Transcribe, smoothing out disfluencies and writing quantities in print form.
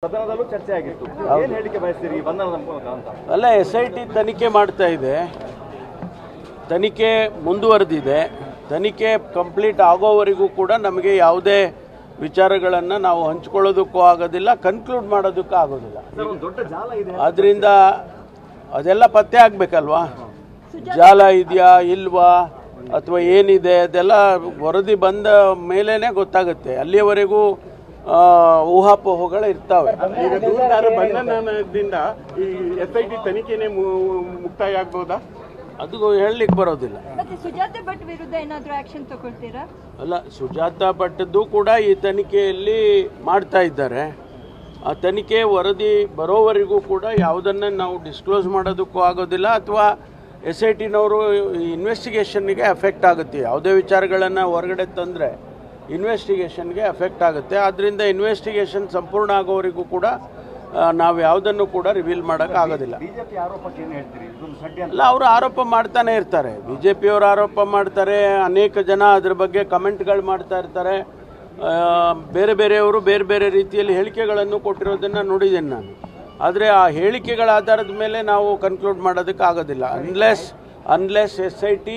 ಸದನದಲ್ಲೂ ಚರ್ಚೆ ಆಗಿತ್ತು. ಏನು ಹೇಳಿಕೆ ಬಯಸ್ತೀರಿ ಬಂಧನದ ಮೂಲಕ ಅಂತ? ಅಲ್ಲ, SIT ತನಿಖೆ ಮಾಡ್ತಾ ಇದೆ, ತನಿಖೆ ಮುಂದುವರೆದಿದೆ. ತನಿಖೆ ಕಂಪ್ಲೀಟ್ ಆಗೋವರೆಗೂ ಕೂಡ ನಮಗೆ ಯಾವುದೇ ವಿಚಾರಗಳನ್ನು ನಾವು ಹಂಚ್ಕೊಳ್ಳೋದಕ್ಕೂ ಆಗೋದಿಲ್ಲ, ಕನ್ಕ್ಲೂಡ್ ಮಾಡೋದಕ್ಕೂ ಆಗೋದಿಲ್ಲ. ದೊಡ್ಡ ಜಾಲ ಇದೆ, ಅದರಿಂದ ಅದೆಲ್ಲ ಪತ್ತೆ ಆಗಬೇಕಲ್ವಾ? ಜಾಲ ಇದೆಯಾ ಇಲ್ವಾ ಅಥವಾ ಏನಿದೆ ಅದೆಲ್ಲ ವರದಿ ಬಂದ ಮೇಲೇ ಗೊತ್ತಾಗುತ್ತೆ. ಅಲ್ಲಿಯವರೆಗೂ ಊಹಾಪೋಹಗಳು ಇರ್ತಾವೆ. ಈಗ ದೂರದಾರ ಬಂಧನದಿಂದ ಈ SIT ತನಿಖೆನೇ ಮುಕ್ತಾಯ ಆಗ್ಬೋದಾ? ಅದು ಹೇಳಲಿಕ್ಕೆ ಬರೋದಿಲ್ಲ. ಮತ್ತೆ ಸುಜಾತಾ ಭಟ್ ವಿರುದ್ಧ ಏನಾದರೂ ಆಕ್ಷನ್ ತಗೊಳ್ತೀರಾ? ಅಲ್ಲ, ಸುಜಾತಾ ಭಟ್ದು ಕೂಡ ಈ ತನಿಖೆಯಲ್ಲಿ ಮಾಡ್ತಾ ಇದ್ದಾರೆ. ಆ ತನಿಖೆ ವರದಿ ಬರೋವರೆಗೂ ಕೂಡ ಯಾವುದನ್ನು ನಾವು ಡಿಸ್ಕ್ಲೋಸ್ ಮಾಡೋದಕ್ಕೂ ಆಗೋದಿಲ್ಲ, ಅಥವಾ SITನವರು ಇನ್ವೆಸ್ಟಿಗೇಷನ್ಗೆ ಎಫೆಕ್ಟ್ ಆಗುತ್ತೆ. ಯಾವುದೇ ವಿಚಾರಗಳನ್ನು ಹೊರಗಡೆ ತಂದರೆ ಇನ್ವೆಸ್ಟಿಗೇಷನ್ಗೆ ಎಫೆಕ್ಟ್ ಆಗುತ್ತೆ. ಆದ್ದರಿಂದ ಇನ್ವೆಸ್ಟಿಗೇಷನ್ ಸಂಪೂರ್ಣ ಆಗೋವರೆಗೂ ಕೂಡ ನಾವು ಯಾವುದನ್ನು ಕೂಡ ರಿವೀಲ್ ಮಾಡೋಕ್ಕಾಗೋದಿಲ್ಲ. ಬಿಜೆಪಿ ಆರೋಪಕ್ಕೆ ಏನು ಹೇಳ್ತೀರಿ? ಅಲ್ಲ, ಅವರು ಆರೋಪ ಮಾಡ್ತಾನೆ ಇರ್ತಾರೆ, BJPಯವರು ಆರೋಪ ಮಾಡ್ತಾರೆ, ಅನೇಕ ಜನ ಅದ್ರ ಬಗ್ಗೆ ಕಮೆಂಟ್ಗಳು ಮಾಡ್ತಾ ಇರ್ತಾರೆ. ಬೇರೆ ಬೇರೆಯವರು ಬೇರೆ ಬೇರೆ ರೀತಿಯಲ್ಲಿ ಹೇಳಿಕೆಗಳನ್ನು ಕೊಟ್ಟಿರೋದನ್ನು ನೋಡಿದ್ದೇನೆ ನಾನು. ಆದರೆ ಆ ಹೇಳಿಕೆಗಳ ಆಧಾರದ ಮೇಲೆ ನಾವು ಕನ್ಕ್ಲೂಡ್ ಮಾಡೋದಕ್ಕೆ ಆಗೋದಿಲ್ಲ ಅನ್ಲೆಸ್ SIT